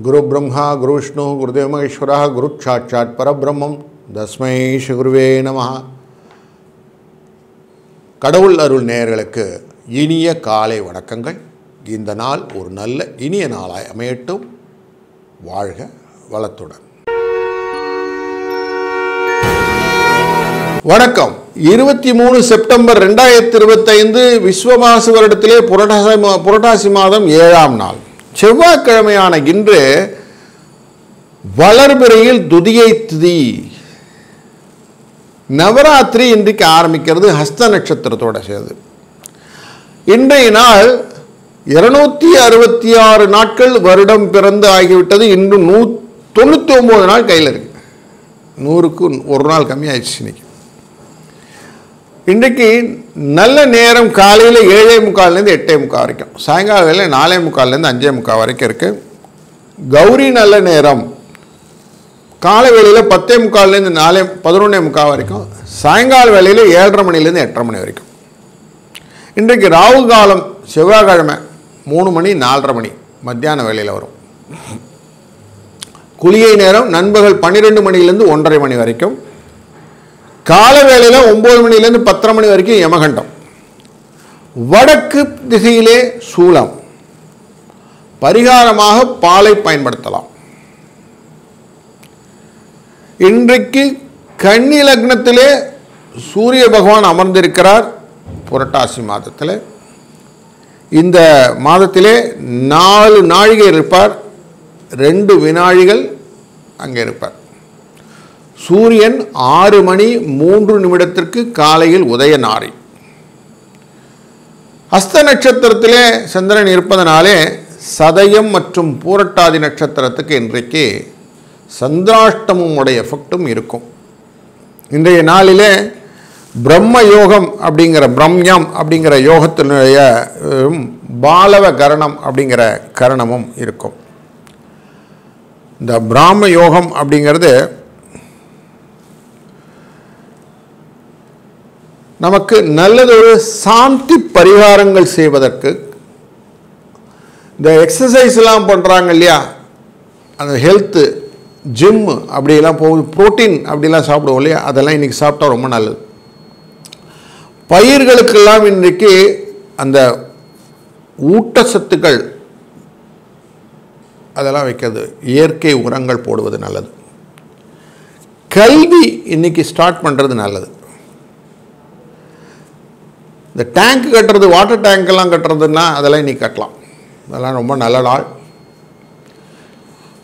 गुरु ब्रह्मा गुरु विष्णु गुरुदेव महेश्वरः गुरु साक्षात् परब्रह्मं तस्मै श्री गुरुवे நமः. கடவுள் அருள் நேயர்களுக்கு இனிய காலை வணக்கங்கள். இந்த நாள் ஒரு நல்ல இனிய நாளாய் அமையட்டும். வாழ்க வளத்துடன். வணக்கம். 23 செப்டம்பர் 2025 விஸ்வமாசு வருடத்திலே புரட்டாசி மாதம் 7ஆம் நாள் செவ்வாய்க்கிழமையான இன்று வளர்பிறையில் துதியை திதி. நவராத்திரி இன்றைக்கு ஆரம்பிக்கிறது ஹஸ்த நட்சத்திரத்தோடு சேர்ந்து. இன்றைய நாள் 266 நாட்கள் வருடம் பிறந்து ஆகிவிட்டது. இன்று 99 நாள் கையில் இருக்கு. 100க்கு ஒரு நாள் கம்மியாயிடுச்சு. இன்றைக்கு நல்ல நேரம் காலையில் 7:45 8:45 வரைக்கும், சாயங்கால வேலையில் 4:45 5:45 வரைக்கும் இருக்குது. கௌரி நல்ல நேரம் காலை வேளையில் 10:45 11:45 வரைக்கும், சாயங்கால வேலையில் 7:30 மணிலேருந்து 8:30 மணி வரைக்கும். இன்றைக்கு ராகு காலம் செவ்வாய்க்கிழமை 3 மணி 4:30 மணி மத்தியான வேலையில் வரும். குளிகை நேரம் நண்பகல் 12 மணிலேருந்து 1:30 மணி வரைக்கும். கால வேளையில் 9 மணிலேருந்து 10:30 மணி வரைக்கும் யமகண்டம். வடக்கு திசையிலே சூலம். பரிகாரமாக பாலை பயன்படுத்தலாம். இன்றைக்கு கன்னி லக்னத்திலே சூரிய பகவான் அமர்ந்திருக்கிறார். புரட்டாசி மாதத்தில் இந்த மாதத்திலே 4 நாழிகை இருப்பார். 2 வினாழிகள் அங்கே இருப்பார். சூரியன் 6 மணி 3 நிமிடத்திற்கு காலையில் உதய நாரி. ஹஸ்த நட்சத்திரத்திலே சந்திரன் இருப்பதனாலே சதயம் மற்றும் பூரட்டாதி நட்சத்திரத்துக்கு இன்றைக்கு சந்திராஷ்டமம் உடைய எஃபெக்டும் இருக்கும். இன்றைய நாளிலே பிரம்ம யோகம் அப்படிங்கிற பிரம்யம் அப்படிங்கிற யோகத்தினுடைய பாலவ கரணம் அப்படிங்கிற கரணமும் இருக்கும். இந்த பிராம யோகம் அப்படிங்கிறது நமக்கு நல்லதொரு சாந்தி பரிகாரங்கள் செய்வதற்கு, இந்த எக்ஸசைஸ்லாம் பண்ணுறாங்க இல்லையா, அந்த ஹெல்த்து ஜிம்மு அப்படிலாம் போகுது, ப்ரோட்டீன் அப்படிலாம் சாப்பிடுவோம் இல்லையா, அதெல்லாம் இன்றைக்கி சாப்பிட்டா ரொம்ப நல்லது. பயிர்களுக்கெல்லாம் இன்றைக்கு அந்த ஊட்டச்சத்துக்கள் அதெல்லாம் வைக்கிறது, இயற்கை உரங்கள் போடுவது நல்லது. கல்வி இன்றைக்கி ஸ்டார்ட் பண்ணுறது நல்லது. இந்த டேங்க் கட்டுறது, வாட்டர் டேங்க்கெல்லாம் கட்டுறதுன்னா அதெல்லாம் இன்றைக்கி கட்டலாம். அதெல்லாம் ரொம்ப நல்ல நாள்.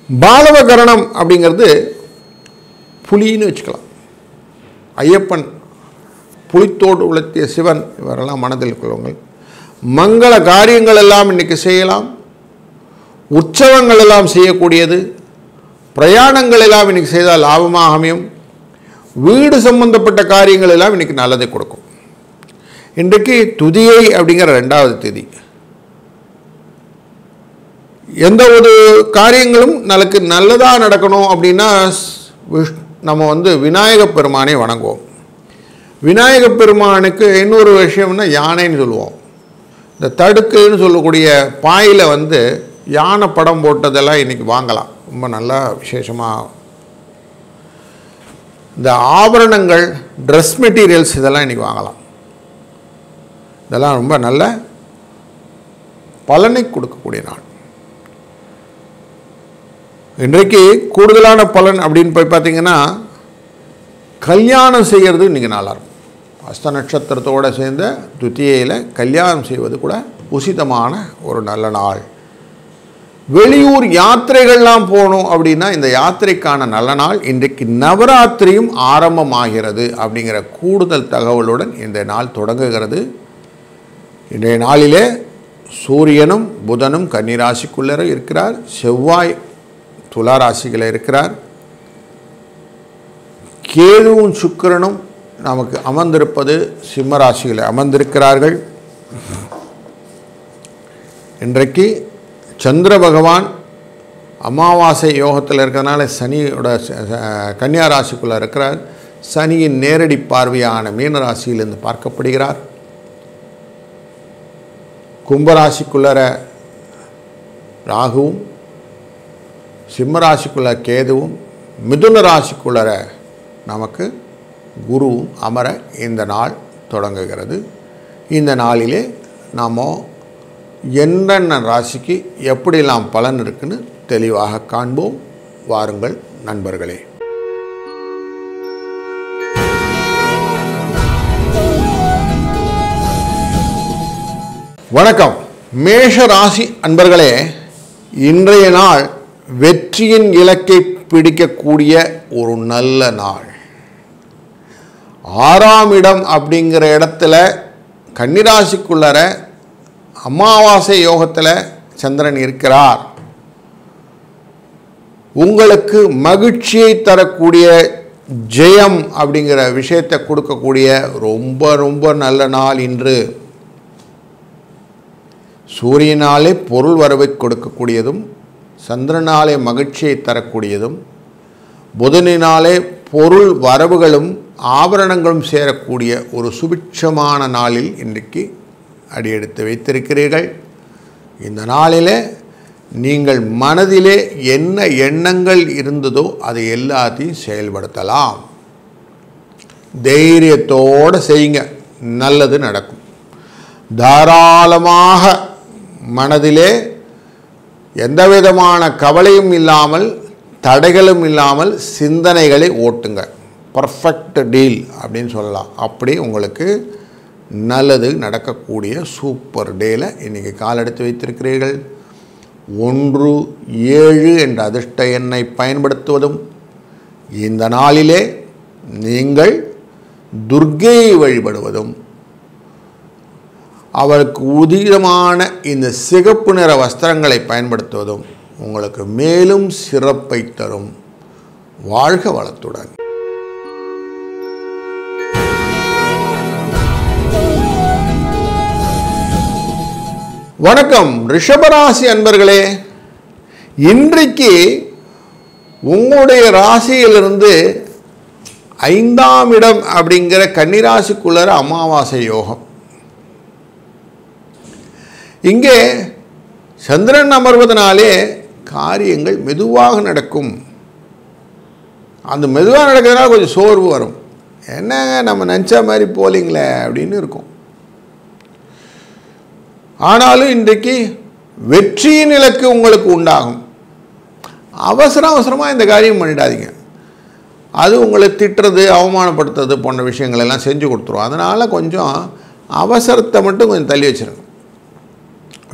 பாலவ கரணம் அப்படிங்கிறது புலின்னு வச்சுக்கலாம். ஐயப்பன், புலித்தோடு உலர்த்திய சிவன், இவரெல்லாம் மனதில் கொள்ளுங்கள். மங்கள காரியங்கள் எல்லாம் இன்றைக்கி செய்யலாம். உற்சவங்கள் எல்லாம் செய்யக்கூடியது. பிரயாணங்கள் எல்லாம் இன்றைக்கி செய்தால் லாபமாக அமையும். வீடு சம்பந்தப்பட்ட காரியங்கள் எல்லாம் இன்றைக்கி நல்லதை கொடுக்கும். இன்றைக்கு துதியை அப்படிங்கிற 2வது தேதி. எந்த ஒரு காரியங்களும் நமக்கு நல்லதாக நடக்கணும் அப்படின்னா நம்ம விநாயகப் பெருமானை வணங்குவோம். விநாயகப் பெருமானுக்கு இன்னொரு விஷயம்னா யானைன்னு சொல்லுவோம். இந்த தடுக்குன்னு சொல்லக்கூடிய பாயில் யானை படம் போட்டதெல்லாம் இன்றைக்கி வாங்கலாம். ரொம்ப நல்லா விசேஷமாக இந்த ஆபரணங்கள், ட்ரெஸ் மெட்டீரியல்ஸ் இதெல்லாம் இன்றைக்கி வாங்கலாம். இதெல்லாம் ரொம்ப நல்ல பலனை கொடுக்கக்கூடிய நாள். இன்றைக்கு கூடுதலான பலன் அப்படின்னு போய் பார்த்தீங்கன்னா, கல்யாணம் செய்கிறது இன்றைக்கி நல்லாயிருக்கும். ஹஸ்த நட்சத்திரத்தோடு சேர்ந்த துதியையில் கல்யாணம் செய்வது கூட உசிதமான ஒரு நல்ல நாள். வெளியூர் யாத்திரைகள்லாம் போகணும் அப்படின்னா இந்த யாத்திரைக்கான நல்ல நாள். இன்றைக்கு நவராத்திரியும் ஆரம்பமாகிறது அப்படிங்கிற கூடுதல் தகவலுடன் இந்த நாள் தொடங்குகிறது. இன்றைய நாளிலே சூரியனும் புதனும் கன்னிராசிக்குள்ளே இருக்கிறார். செவ்வாய் துலா ராசியில் இருக்கிறார். கேதுவும் சுக்கிரனும் நமக்கு அமர்ந்திருப்பது சிம்ம ராசியில் அமர்ந்திருக்கிறார்கள். இன்றைக்கு சந்திர பகவான் அமாவாசை யோகத்தில் இருக்கிறதுனால சனியோட கன்னியா ராசிக்குள்ளே இருக்கிறார். சனியின் நேரடி பார்வையான மீன ராசியிலிருந்து பார்க்கப்படுகிறார். கும்பராசிக்குள்ளர ராகுவும் சிம்ம ராசிக்குள்ள கேதுவும் மிதுன ராசிக்குள்ளர நமக்கு குருவும் அமர இந்த நாள் தொடங்குகிறது. இந்த நாளிலே நாம் என்னென்ன ராசிக்கு எப்படிலாம் பலன் இருக்குன்னு தெளிவாக காண்போம். வாருங்கள் நண்பர்களே. வணக்கம். மேஷ ராசி அன்பர்களே, இன்றைய நாள் வெற்றியின் இலக்கை பிடிக்கக்கூடிய ஒரு நல்ல நாள். 6ஆம் இடம் அப்படிங்கிற இடத்துல கன்னிராசிக்குள்ளர அமாவாசை யோகத்தில் சந்திரன் இருக்கிறார். உங்களுக்கு மகிழ்ச்சியை தரக்கூடிய ஜெயம் அப்படிங்கிற விஷயத்தை கொடுக்கக்கூடிய ரொம்ப ரொம்ப நல்ல நாள் இன்று. சூரியனாலே பொருள் வரவை கொடுக்கக்கூடியதும், சந்திரனாலே மகிழ்ச்சியை தரக்கூடியதும், புதனினாலே பொருள் வரவுகளும் ஆபரணங்களும் சேரக்கூடிய ஒரு சுபிட்சமான நாளில் இன்றைக்கு அடியெடுத்து வைத்திருக்கிறீர்கள். இந்த நாளிலே நீங்கள் மனதிலே என்ன எண்ணங்கள் இருந்ததோ அதை எல்லாத்தையும் செயல்படுத்தலாம். தைரியத்தோடு செய்யுங்க, நல்லது நடக்கும். தாராளமாக மனதிலே எந்த விதமான கவலையும் இல்லாமல் தடைகளும் இல்லாமல் சிந்தனைகளை ஓட்டுங்க. பர்ஃபெக்ட் டீல் அப்படின்னு சொல்லலாம். அப்படி உங்களுக்கு நல்லது நடக்கக்கூடிய சூப்பர் டேல இன்றைக்கி காலெடுத்து வைத்திருக்கிறீர்கள். 1, 7 என்ற அதிர்ஷ்ட எண்ணை பயன்படுத்துவதும், இந்த நாளிலே நீங்கள் துர்க்கையை வழிபடுவதும், அவருக்கு உதிதமான இந்த சிகப்பு நிற வஸ்திரங்களை பயன்படுத்துவதும் உங்களுக்கு மேலும் சிறப்பை தரும். வாழ்க வளத்துடன். வணக்கம் ரிஷபராசி அன்பர்களே, இன்றைக்கு உங்களுடைய ராசியிலிருந்து 5ஆம் இடம் அப்படிங்கிற கன்னிராசிக்குள்ளர அமாவாசை யோகம். இங்கே சந்திரன் அமர்வதனாலே காரியங்கள் மெதுவாக நடக்கும். அந்த மெதுவாக நடக்கிறதுனால கொஞ்சம் சோர்வு வரும். என்னங்க நம்ம நினச்ச மாதிரி போலிங்களே அப்படின்னு இருக்கும். ஆனாலும் இன்றைக்கு வெற்றியின் இலக்கு உங்களுக்கு உண்டாகும். அவசரமாக இந்த காரியம் பண்ணிடாதீங்க. அது உங்களை திட்டுறது, அவமானப்படுத்துறது போன்ற விஷயங்கள் எல்லாம் செஞ்சு கொடுத்துரும். அதனால் கொஞ்சம் அவசரத்தை மட்டும் கொஞ்சம் தள்ளி வச்சுருங்க.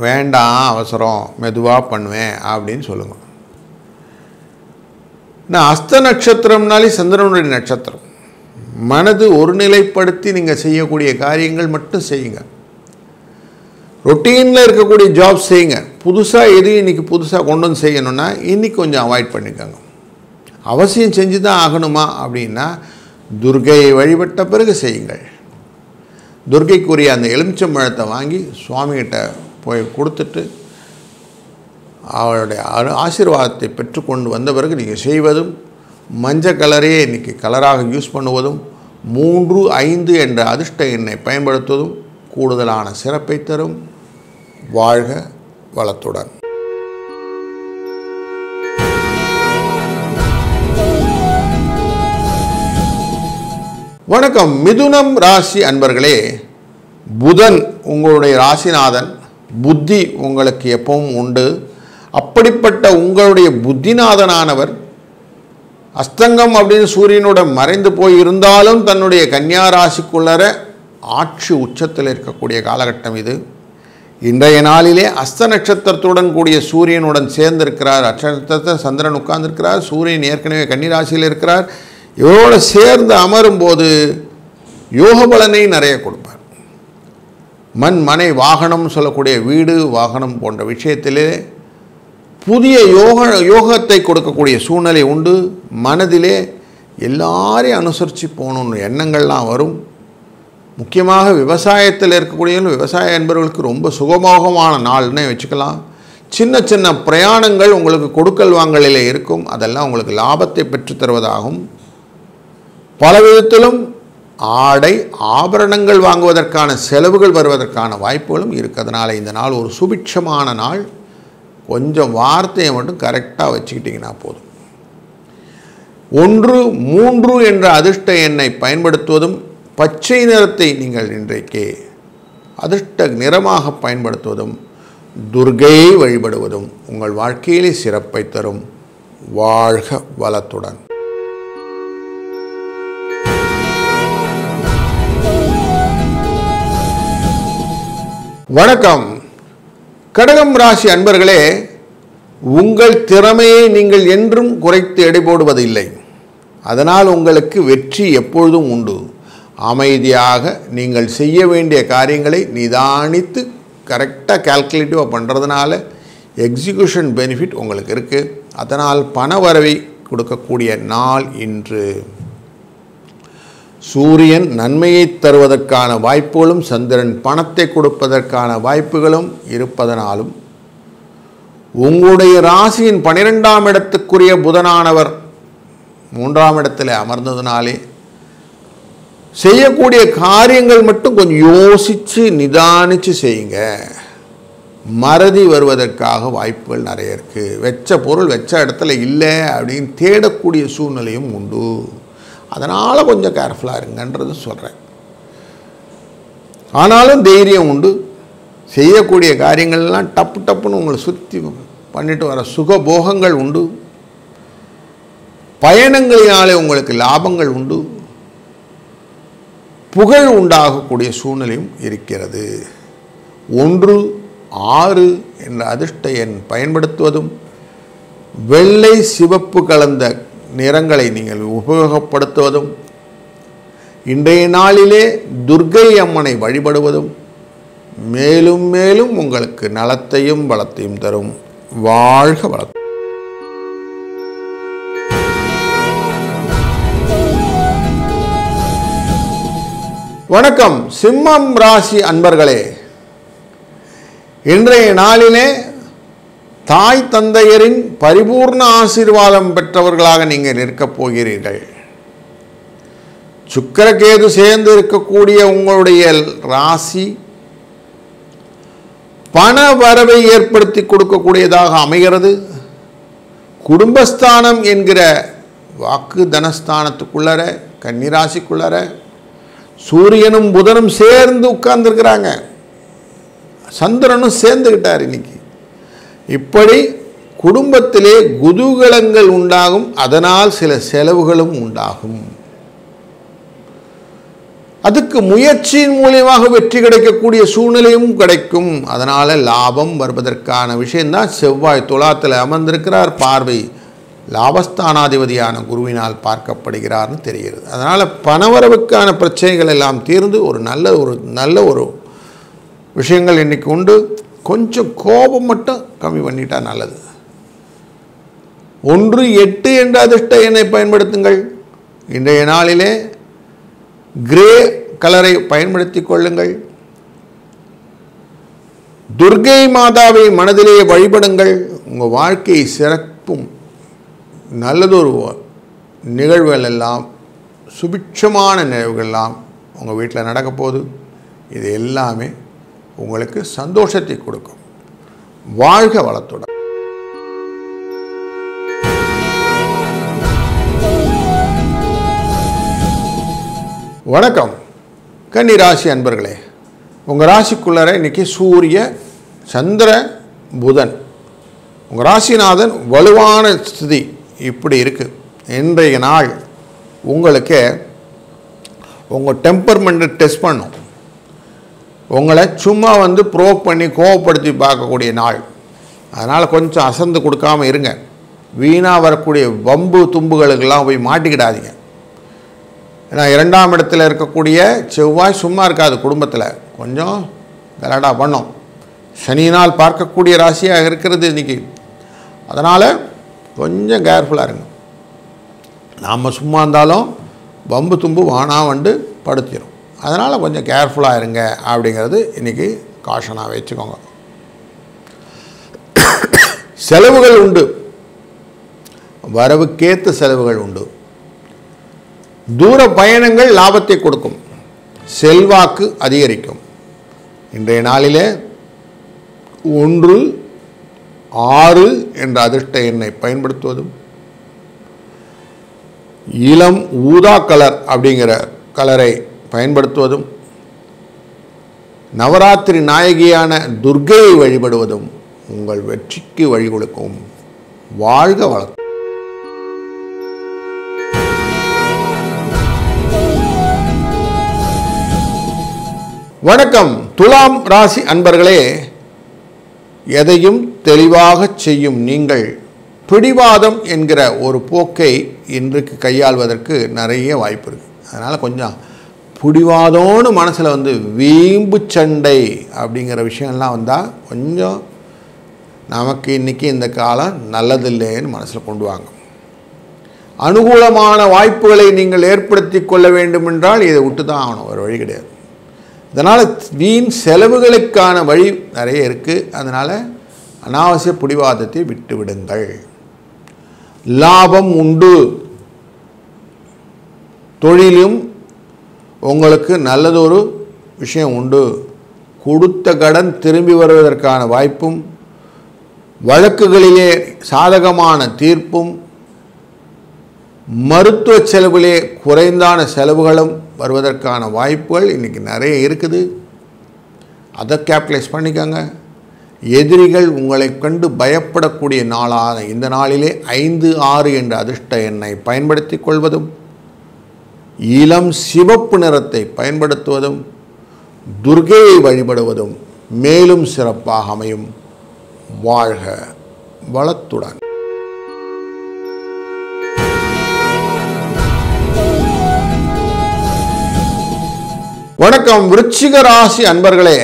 வேண்டாம் அவசரம், மெதுவாக பண்ணுவேன் அப்படின்னு சொல்லுங்கள். நான் அஸ்த நட்சத்திரம்னாலே சந்திரனுடைய நட்சத்திரம். மனது ஒருநிலைப்படுத்தி நீங்கள் செய்யக்கூடிய காரியங்கள் மட்டும் செய்யுங்க. ரொட்டீனில் இருக்கக்கூடிய ஜாப் செய்யுங்க. புதுசாக எதையும் இன்றைக்கி புதுசாக கொண்டு வந்து செய்யணுன்னா இன்றைக்கி கொஞ்சம் அவாய்ட் பண்ணிக்கோங்க. அவசியம் செஞ்சு தான் ஆகணுமா அப்படின்னா துர்க்கையை வழிபட்ட பிறகு செய்யுங்கள். துர்க்கைக்குரிய அந்த எலுமிச்சம்பழத்தை வாங்கி சுவாமிகிட்ட போய் கொடுத்துட்டு அவருடைய ஆசீர்வாதத்தை பெற்றுக்கொண்டு வந்த பிறகு நீங்கள் செய்வதும், மஞ்சள் கலரையே இன்றைக்கி கலராக யூஸ் பண்ணுவதும், 3, 5 என்ற அதிர்ஷ்ட எண்ணை பயன்படுத்துவதும் கூடுதலான சிறப்பை தரும். வாழ்க வளத்துடன். வணக்கம் மிதுனம் ராசி அன்பர்களே, புதன் உங்களுடைய ராசிநாதன். புத்தி உங்களுக்கு எப்பவும் உண்டு. அப்படிப்பட்ட உங்களுடைய புத்திநாதனானவர் அஸ்தங்கம் அப்படின்னு சூரியனோட மறைந்து போய் இருந்தாலும் தன்னுடைய கன்னியா ராசிக்குள்ளர ஆட்சி உச்சத்தில் இருக்கக்கூடிய காலகட்டம் இது. இன்றைய நாளிலே அஸ்த நட்சத்திரத்துடன் கூடிய சூரியனுடன் சேர்ந்திருக்கிறார். நட்சத்திரத்தில் சந்திரன் உட்கார்ந்திருக்கிறார். சூரியன் ஏற்கனவே கன்னிராசியில் இருக்கிறார். இவரோடு சேர்ந்து அமரும்போது யோக பலனை நிறைய கொடுப்பார். மனை வாகனம் சொல்லக்கூடிய வீடு வாகனம் போன்ற விஷயத்திலே புதிய யோகத்தை கொடுக்கக்கூடிய சூழ்நிலை உண்டு. மனதிலே எல்லாரையும் அனுசரித்து போகணுன்னு எண்ணங்கள்லாம் வரும். முக்கியமாக விவசாயத்தில் இருக்கக்கூடிய விவசாய என்பவர்களுக்கு ரொம்ப சுகமோகமான நாள்னே வச்சுக்கலாம். சின்ன சின்ன பிரயாணங்கள் உங்களுக்கு கொடுக்கல் வாங்கலில் இருக்கும். அதெல்லாம் உங்களுக்கு லாபத்தை பெற்றுத்தருவதாகும். பல விதத்திலும் ஆடை ஆபரணங்கள் வாங்குவதற்கான செலவுகள் வருவதற்கான வாய்ப்புகளும் இருக்கிறதுனால இந்த நாள் ஒரு சுபிட்சமான நாள். கொஞ்சம் வார்த்தையை மட்டும் கரெக்டாக வச்சுக்கிட்டிங்கன்னா போதும். 1, 3 என்ற அதிர்ஷ்ட எண்ணை பயன்படுத்துவதும், பச்சை நிறத்தை நீங்கள் இன்றைக்கு அதிர்ஷ்ட நிறமாக பயன்படுத்துவதும், துர்க்கையை வழிபடுவதும் உங்கள் வாழ்க்கையிலே சிறப்பை தரும். வாழ்க வளத்துடன். வணக்கம். கடகம் ராசி அன்பர்களே, உங்கள் திறமையை நீங்கள் என்றும் குறைத்து எடை போடுவதில்லை. அதனால் உங்களுக்கு வெற்றி எப்பொழுதும் உண்டு. அமைதியாக நீங்கள் செய்ய வேண்டிய காரியங்களை நிதானித்து கரெக்டாக கால்குலேட்டிவாக பண்ணுறதுனால எக்ஸிக்யூஷன் பெனிஃபிட் உங்களுக்கு இருக்குது. அதனால் பண வரவை கொடுக்கக்கூடிய நாள் இன்று. சூரியன் நன்மையை தருவதற்கான வாய்ப்புகளும், சந்திரன் பணத்தை கொடுப்பதற்கான வாய்ப்புகளும் இருப்பதனாலும், உங்களுடைய ராசியின் 12ஆம் இடத்துக்குரிய புதனானவர் 3ஆம் இடத்தில் அமர்ந்ததுனாலே செய்யக்கூடிய காரியங்கள் மட்டும் கொஞ்சம் யோசித்து நிதானித்து செய்யுங்க. மறதி வருவதற்காக வாய்ப்புகள் நிறைய இருக்குது. வெச்ச பொருள் வெச்ச இடத்துல இல்லை அப்படின்னு தேடக்கூடிய சூழ்நிலையும் உண்டு. அதனால் கொஞ்சம் கேர்ஃபுல்லாக இருங்கன்றது சொல்கிறேன். ஆனாலும் தைரியம் உண்டு. செய்யக்கூடிய காரியங்கள்லாம் டப்புன்னு உங்களை சுற்றி பண்ணிட்டு வர சுகபோகங்கள் உண்டு. பயணங்களினாலே உங்களுக்கு லாபங்கள் உண்டு. புகழ் உண்டாகக்கூடிய சூழ்நிலையும் இருக்கிறது. 1, 6 என்ற அதிர்ஷ்ட எண் பயன்படுத்துவதும், வெள்ளை சிவப்பு கலந்த நிறங்களை நீங்கள் உபயோகப்படுத்துவதும், இன்றைய நாளிலே துர்க்கை அம்மனை வழிபடுவதும் மேலும் மேலும் உங்களுக்கு நலத்தையும் வளத்தையும் தரும். வாழ்க வளம். வணக்கம். சிம்மம் ராசி அன்பர்களே, இன்றைய நாளிலே தாய் தந்தையரின் பரிபூர்ண ஆசீர்வாதம் பெற்றவர்களாக நீங்கள் இருக்கப் போகிறீர்கள். சுக்கிரகேது சேர்ந்து இருக்கக்கூடிய உங்களுடைய ராசி பண வரவை ஏற்படுத்தி கொடுக்கக்கூடியதாக அமைகிறது. குடும்பஸ்தானம் என்கிற வாக்கு தனஸ்தானத்துக்குள்ளர, கன்னிராசிக்குள்ளர சூரியனும் புதனும் சேர்ந்து உட்கார்ந்துருக்கிறாங்க. சந்திரனும் சேர்ந்துக்கிட்டார் இன்னைக்கு. இப்படி குடும்பத்திலே குதூகலங்கள் உண்டாகும். அதனால் சில செலவுகளும் உண்டாகும். அதுக்கு முயற்சியின் மூலியமாக வெற்றி கிடைக்கக்கூடிய சூழ்நிலையும் கிடைக்கும். அதனால் லாபம் வருவதற்கான விஷயம்தான். செவ்வாய் துலாத்தில் அமர்ந்திருக்கிறார். பார்வை லாபஸ்தானாதிபதியான குருவினால் பார்க்கப்படுகிறார்னு தெரிகிறது. அதனால் பணவரவுக்கான பிரச்சனைகள் எல்லாம் தீர்ந்து ஒரு நல்ல ஒரு விஷயங்கள் இன்றைக்கி உண்டு. கொஞ்சம் கோபம் மட்டும் கம்மி பண்ணிட்டா நல்லது. 1, 8 என்ற அதிர்ஷ்ட எண்ணை பயன்படுத்துங்கள். இன்றைய நாளிலே கிரே கலரை பயன்படுத்தி கொள்ளுங்கள். துர்க்கை மாதாவை மனதிலே வழிபடுங்கள். உங்கள் வாழ்க்கையை சிறப்பும் நல்லதொரு நிகழ்வுகள் எல்லாம், சுபிட்சமான நிகழ்வுகள்லாம் உங்கள் வீட்டில் நடக்க போகுது. இது எல்லாமே உங்களுக்கு சந்தோஷத்தை கொடுக்கும். வாழ்க வளத்துடன். வணக்கம் கன்னி ராசி அன்பர்களே, உங்கள் ராசிக்குள்ளே இன்றைக்கி சூரிய சந்திர புதன் உங்கள் ராசிநாதன் வலுவான ஸ்திதி இப்படி இருக்குது. இன்றைய நாள் உங்களுக்கு உங்கள் டெம்பர்மெண்ட்டை டெஸ்ட் பண்ணும். உங்களை சும்மா ப்ரோக் பண்ணி கோவப்படுத்தி பார்க்கக்கூடிய நாள். அதனால் கொஞ்சம் அசந்து கொடுக்காமல் இருங்க. வீணாக வரக்கூடிய வம்பு தும்புகளுக்கெல்லாம் போய் மாட்டிக்கிடாதீங்க. ஏன்னா 2ஆம் இடத்துல இருக்கக்கூடிய செவ்வாய் சும்மா இருக்காது. குடும்பத்தில் கொஞ்சம் கலாட்டா பண்ணும். சனியினால் பார்க்கக்கூடிய ராசியாக இருக்கிறது இன்றைக்கி. அதனால் கொஞ்சம் கேர்ஃபுல்லாக இருங்க. நாம் சும்மா இருந்தாலும் வம்பு தும்பு வானா படுத்திடும். அதனால் கொஞ்சம் கேர்ஃபுல்லாக இருங்க அப்படிங்கிறது இன்றைக்கி காஷனாக வச்சுக்கோங்க. செலவுகள் உண்டு, வரவுக்கேற்ற செலவுகள் உண்டு. தூர பயணங்கள் லாபத்தை கொடுக்கும். செல்வாக்கு அதிகரிக்கும். இன்றைய நாளிலே 1, 6 என்ற அதிர்ஷ்ட எண்ணை பயன்படுத்துவதும், இளம் ஊதா கலர் அப்படிங்கிற கலரை பயன்படுத்துவதும், நவராத்திரி நாயகியான துர்க்கையை வழிபடுவதும் உங்கள் வெற்றிக்கு வழிகொடுக்கும். வாழ்க வளம். வணக்கம் துலாம் ராசி அன்பர்களே, எதையும் தெளிவாக செய்யும் நீங்கள் பிடிவாதம் என்கிற ஒரு போக்கை இன்றைக்கு கையாள்வதற்கு நிறைய வாய்ப்பு இருக்குது. அதனால் கொஞ்சம் பிடிவாதோன்னு மனசில் வீம்பு சண்டை அப்படிங்கிற விஷயம்லாம் வந்தால் கொஞ்சம் நமக்கு இன்றைக்கி இந்த காலம் நல்லதில்லைன்னு மனசில் கொண்டு வாங்க. அனுகூலமான வாய்ப்புகளை நீங்கள் ஏற்படுத்தி கொள்ள வேண்டும் என்றால் இதை விட்டு தான் ஆகணும், ஒரு வழி கிடையாது. இதனால் வீண் செலவுகளுக்கான வழி நிறைய இருக்குது. அதனால் அனாவசிய பிடிவாதத்தை விட்டு விடுங்கள். லாபம் உண்டு. தொழிலும் உங்களுக்கு நல்லதொரு விஷயம் உண்டு. கொடுத்த கடன் திரும்பி வருவதற்கான வாய்ப்பும், வழக்குகளிலே சாதகமான தீர்ப்பும், மருத்துவ செலவிலே குறைந்தான செலவுகளும் வருவதற்கான வாய்ப்புகள் இன்றைக்கி நிறைய இருக்குது. அதை கேபிட்டலைஸ் பண்ணிக்கோங்க. எதிரிகள் உங்களை கண்டு பயப்படக்கூடிய நாளான இந்த நாளிலே 5, 6 என்ற அதிர்ஷ்ட எண்ணை பயன்படுத்தி கொள்வதும், இளம் சிவப்பு நிறத்தை பயன்படுத்துவதும், துர்க்கையை வழிபடுவதும் மேலும் சிறப்பாக அமையும். வாழ்க வளத்துடன். வணக்கம் விருச்சிக ராசி அன்பர்களே,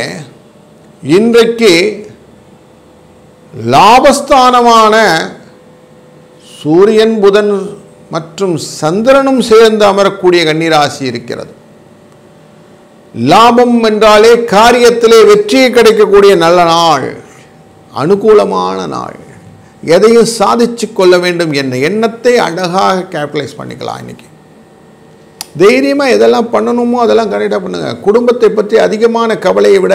இன்றைக்கு லாபஸ்தானமான சூரியன், புதன் மற்றும் சந்திரனும் சேர்ந்து அமரக்கூடிய கன்னிராசி இருக்கிறது. லாபம் என்றாலே காரியத்திலே வெற்றியை கிடைக்கக்கூடிய நல்ல நாள், அனுகூலமான நாள். எதையும் சாதிச்சு கொள்ள வேண்டும் என்ற எண்ணத்தை அழகாக கேபிட்டலைஸ் பண்ணிக்கலாம். இன்றைக்கி தைரியமாக எதெல்லாம் பண்ணணுமோ அதெல்லாம் கரெக்டாக பண்ணுங்கள். குடும்பத்தை பற்றி அதிகமான கவலையை விட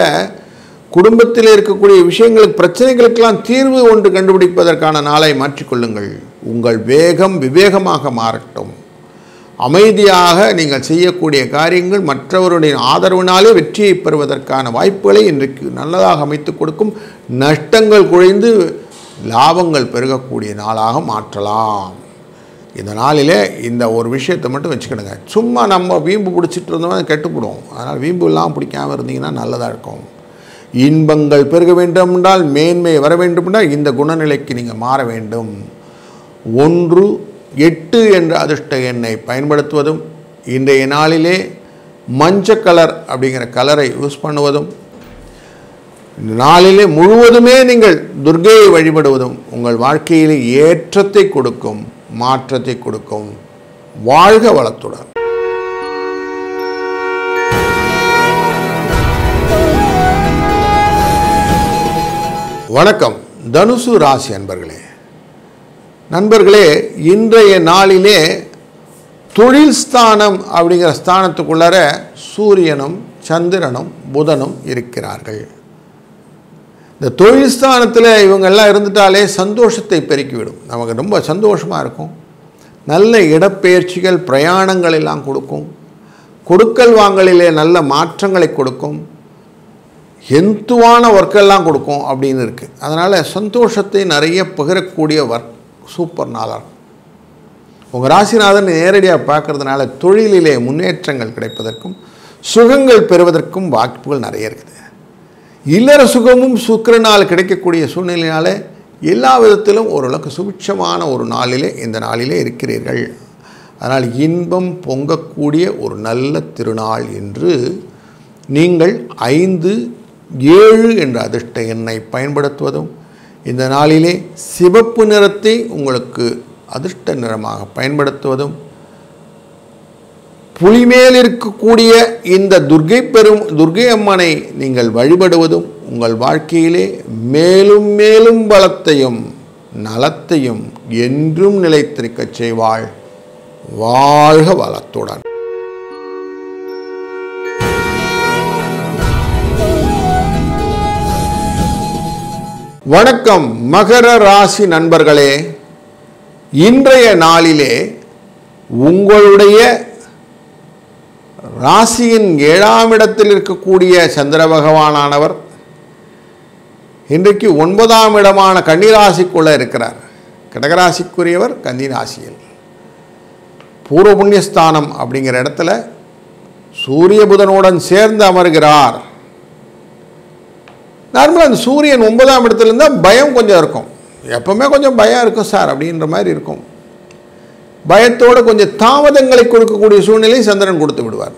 குடும்பத்தில் இருக்கக்கூடிய விஷயங்களுக்கு, பிரச்சனைகளுக்கெல்லாம் தீர்வு ஒன்று கண்டுபிடிப்பதற்கான நாளை மாற்றிக்கொள்ளுங்கள். உங்கள் வேகம் விவேகமாக மாறட்டும். அமைதியாக நீங்கள் செய்யக்கூடிய காரியங்கள் மற்றவருடைய ஆதரவினாலே வெற்றியை பெறுவதற்கான வாய்ப்புகளை இன்றைக்கு நல்லதாக அமைத்து கொடுக்கும். நஷ்டங்கள் குறைந்து லாபங்கள் பெருகக்கூடிய நாளாக மாற்றலாம். இந்த நாளிலே இந்த ஒரு விஷயத்தை மட்டும் வச்சுக்கிடுங்க. சும்மா நம்ம வீம்பு பிடிச்சிட்டு இருந்தோம்னா கெட்டுப்படும். அதனால் வீம்பு இல்லாமல் பிடிக்காமல் இருந்தீங்கன்னா நல்லதாக இருக்கும். இன்பங்கள் பெருக வேண்டும் என்றால், மேன்மை வர வேண்டும் என்றால் இந்த குணநிலைக்கு நீங்கள் மாற வேண்டும். 1, 8 என்ற அதிர்ஷ்ட எண்ணை பயன்படுத்துவதும், இன்றைய நாளிலே மஞ்சள் கலர் அப்படிங்கிற கலரை யூஸ் பண்ணுவதும், இந்த நாளிலே முழுவதுமே நீங்கள் துர்க்கையை வழிபடுவதும் உங்கள் வாழ்க்கையிலே ஏற்றத்தை கொடுக்கும், மாற்றத்தை கொடுக்கும். வாழ்க வளத்துடன். வணக்கம் தனுசு ராசி அன்பர்களே, நண்பர்களே, இன்றைய நாளிலே தொழில் ஸ்தானம் அப்படிங்கிற ஸ்தானத்துக்குள்ளார சூரியனும் சந்திரனும் புதனும் இருக்கிறார்கள். இந்த தொழில் ஸ்தானத்தில் இவங்கெல்லாம் இருந்துட்டாலே சந்தோஷத்தை பெருக்கிவிடும். நமக்கு ரொம்ப சந்தோஷமாக இருக்கும். நல்ல இடப்பெயர்ச்சிகள், பிரயாணங்கள் எல்லாம் கொடுக்கும். கொடுக்கல் வாங்கலிலே நல்ல மாற்றங்களை கொடுக்கும். ஹெல்த்துவான ஒர்க்கெல்லாம் கொடுக்கும் அப்படின்னு இருக்குது. அதனால் சந்தோஷத்தை நிறைய பகிரக்கூடிய சூப்பர் நாளாக இருக்கும். உங்கள் ராசிநாதன் நேரடியாக பார்க்கறதுனால தொழிலிலே முன்னேற்றங்கள் கிடைப்பதற்கும் சுகங்கள் பெறுவதற்கும் வாய்ப்புகள் நிறைய இருக்குது. இல்லற சுகமும் சுக்கிரனால் கிடைக்கக்கூடிய சூழ்நிலையினால எல்லா விதத்திலும் ஓரளவுக்கு சுபிட்சமான ஒரு நாளிலே இந்த நாளிலே இருக்கிறீர்கள். அதனால் இன்பம் பொங்கக்கூடிய ஒரு நல்ல திருநாள் என்று நீங்கள் 5, 7 என்ற அதிர்ஷ்ட எண்ணை பயன்படுத்துவதும், இந்த நாளிலே சிவப்பு நிறத்தை உங்களுக்கு அதிர்ஷ்ட நிறமாக பயன்படுத்துவதும், புலிமேல் இருக்கக்கூடிய இந்த துர்க்கை அம்மனை நீங்கள் வழிபடுவதும் உங்கள் வாழ்க்கையிலே மேலும் மேலும் பலத்தையும் நலத்தையும் என்றும் நிலைத்திருக்கச் செய்வாள். வாழ்க வளத்துடன். வணக்கம் மகர ராசி நண்பர்களே. இன்றைய நாளிலே உங்களுடைய ராசியின் 7ஆம் இடத்தில் இருக்கக்கூடிய சந்திர பகவானானவர் இன்றைக்கு 9ஆம் இடமான கன்னிராசிக்குள்ளே இருக்கிறார். கடகராசிக்குரியவர் கன்னி ராசியில் பூர்வ புண்ணியஸ்தானம் அப்படிங்கிற இடத்துல சூரிய புதனுடன் சேர்ந்து அமர்கிறார். நார்மலாக அந்த சூரியன் 9ஆம் இடத்துல இருந்தால் பயம் கொஞ்சம் இருக்கும். எப்பவுமே கொஞ்சம் பயம் இருக்கும் சார் அப்படின்ற மாதிரி இருக்கும். பயத்தோடு கொஞ்சம் தாமதங்களை கொடுக்கக்கூடிய சூழ்நிலை சந்திரன் கொடுத்து விடுவார்.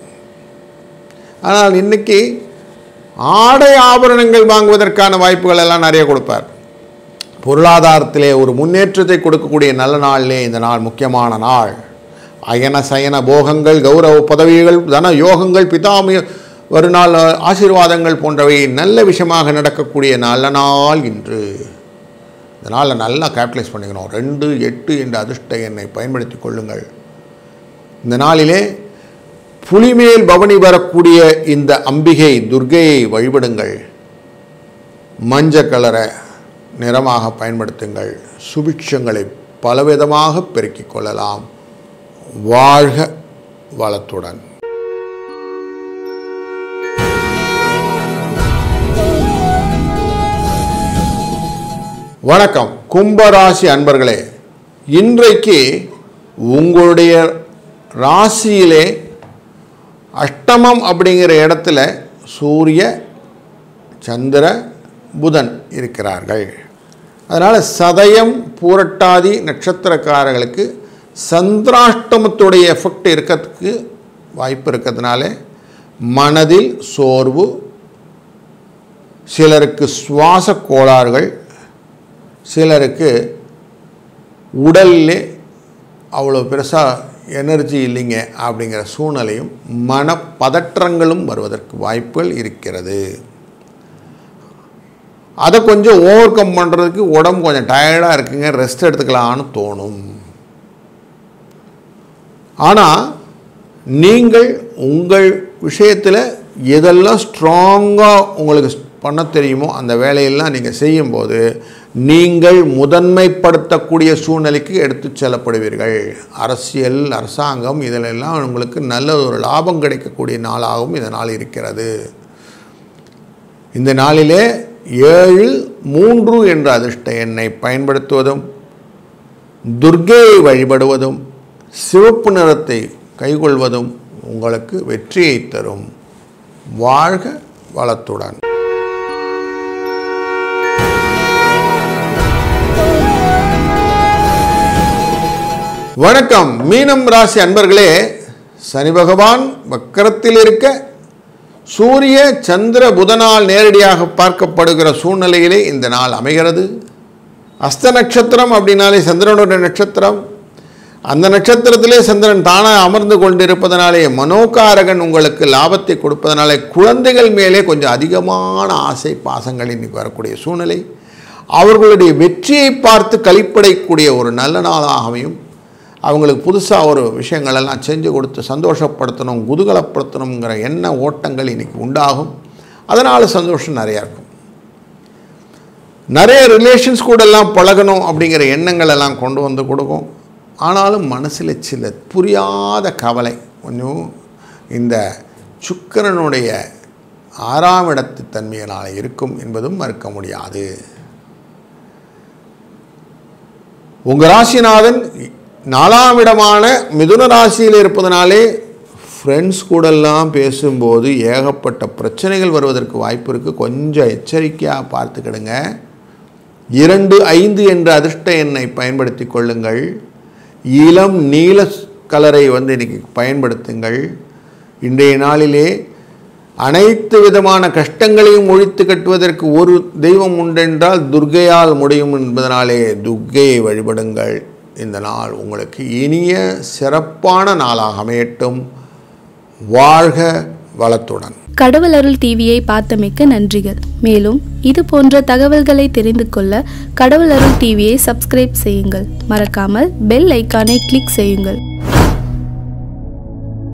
ஆனால் இன்னைக்கு ஆடை ஆபரணங்கள் வாங்குவதற்கான வாய்ப்புகள் எல்லாம் நிறைய கொடுப்பார். பொருளாதாரத்திலே ஒரு முன்னேற்றத்தை கொடுக்கக்கூடிய நல்ல நாளிலே இந்த நாள் முக்கியமான நாள். அயன சயன போகங்கள், கௌரவ பதவிகள், தன யோகங்கள், பிதாமி ஒரு நாள் ஆசீர்வாதங்கள் போன்றவை நல்ல விஷயமாக நடக்கக்கூடிய நல்ல நாள் இன்று. இதனால் நல்லா கேபிட்டலைஸ் பண்ணிக்கணும். 2, 8 என்ற அதிர்ஷ்ட எண்ணை பயன்படுத்தி கொள்ளுங்கள். இந்த நாளிலே புலிமேல் பவனி வரக்கூடிய இந்த அம்பிகை துர்க்கையை வழிபடுங்கள். மஞ்சள் கலரை நிறமாக பயன்படுத்துங்கள். சுபிட்சங்களை பலவிதமாக பெருக்கிக் கொள்ளலாம். வாழ்க வளத்துடன். வணக்கம் கும்பராசி அன்பர்களே. இன்றைக்கு உங்களுடைய ராசியிலே அஷ்டமம் அப்படிங்கிற இடத்துல சூரிய சந்திர புதன் இருக்கிறார்கள். அதனால் சதயம் பூரட்டாதி நட்சத்திரக்காரர்களுக்கு சந்திராஷ்டமத்துடைய எஃபெக்ட் இருக்கிறதுக்கு வாய்ப்பு இருக்கிறதுனால மனதில் சோர்வு, சிலருக்கு சுவாச கோளாறுகள், சிலருக்கு உடல்லே அவ்வளோ பெருசாக எனர்ஜி இல்லைங்க அப்படிங்கிற சூழ்நிலையும் மனப்பதற்றங்களும் வருவதற்கு வாய்ப்புகள் இருக்கிறது. அதை கொஞ்சம் ஓவர் கம் பண்ணுறதுக்கு உடம்பு கொஞ்சம் டயர்டாக இருக்குங்க, ரெஸ்ட் எடுத்துக்கலான்னு தோணும். ஆனால் நீங்கள் உங்கள் விஷயத்தில் எதெல்லாம் ஸ்ட்ராங்காக உங்களுக்கு பண்ண தெரியுமோ அந்த வேலையெல்லாம் நீங்கள் செய்யும்போது நீங்கள் முதன்மைப்படுத்தக்கூடிய சூழ்நிலைக்கு எடுத்து செல்லப்படுவீர்கள். அரசியல், அரசாங்கம் இதிலெல்லாம் உங்களுக்கு நல்ல ஒரு லாபம் கிடைக்கக்கூடிய நாளாகவும் இந்த நாள் இருக்கிறது. இந்த நாளிலே 7, 3 என்ற அதிர்ஷ்ட எண்ணை பயன்படுத்துவதும், துர்க்கையை வழிபடுவதும், சிவப்பு நிறத்தை கைக்கொள்வதும் உங்களுக்கு வெற்றியை தரும். வாழ்க வளத்துடன். வணக்கம் மீனம் ராசி அன்பர்களே. சனி பகவான் வக்கரத்தில் இருக்க சூரிய சந்திர புதனால் நேரடியாக பார்க்கப்படுகிற சூழ்நிலையிலே இந்த நாள் அமைகிறது. அஸ்த நட்சத்திரம் அப்படின்னாலே சந்திரனுடைய நட்சத்திரம். அந்த நட்சத்திரத்திலே சந்திரன் தானாக அமர்ந்து கொண்டிருப்பதனாலே மனோகாரகன் உங்களுக்கு லாபத்தை கொடுப்பதனாலே குழந்தைகள் மேலே கொஞ்சம் அதிகமான ஆசை பாசங்கள் இன்னைக்கு வரக்கூடிய சூழ்நிலை. அவர்களுடைய வெற்றியை பார்த்து களிப்படைக்கூடிய ஒரு நல்ல நாளாக அமையும். அவங்களுக்கு புதுசாக ஒரு விஷயங்களெல்லாம் செஞ்சு கொடுத்து சந்தோஷப்படுத்தணும், குதூகலப்படுத்தணுங்கிற எண்ண ஓட்டங்கள் இன்றைக்கி உண்டாகும். அதனால் சந்தோஷம் நிறையா இருக்கும். நிறைய ரிலேஷன்ஸ் கூடெல்லாம் பழகணும் அப்படிங்கிற எண்ணங்கள் எல்லாம் கொண்டு வந்து கொடுக்கும். ஆனாலும் மனசில் சில புரியாத கவலை கொஞ்சம் இந்த சுக்கிரனுடைய 6ஆம் இடத்து தன்மையினால் இருக்கும் என்பதும் மறுக்க முடியாது. உங்கள் ராசிநாதன் 4ஆம் இடமான மிதுன ராசியில் இருப்பதனாலே ஃப்ரெண்ட்ஸ் கூடெல்லாம் பேசும்போது ஏகப்பட்ட பிரச்சனைகள் வருவதற்கு வாய்ப்பு இருக்குது. கொஞ்சம் எச்சரிக்கையாக பார்த்துக்கிடுங்க. 2, 5 என்ற அதிர்ஷ்ட எண்ணை பயன்படுத்தி கொள்ளுங்கள். இளம் நீல கலரை இன்றைக்கி பயன்படுத்துங்கள். இன்றைய நாளிலே அனைத்து விதமான கஷ்டங்களையும் ஒழித்து கட்டுவதற்கு ஒரு தெய்வம் உண்டென்றால் துர்க்கையால் முடியும் என்பதனாலே துர்க்கையை வழிபடுங்கள். இந்த நாள் உங்களுக்கு இனிய சிறப்பான நாளாக அமையட்டும். வாழ்க வளத்துடன். கடவுள் அருள் டிவியை பார்த்தமைக்கு நன்றிகள். மேலும் இது போன்ற தகவல்களை தெரிந்து கொள்ள கடவுள் அருள் டிவியை சப்ஸ்கிரைப் செய்யுங்கள். மறக்காமல் பெல் ஐக்கானை கிளிக் செய்யுங்கள்.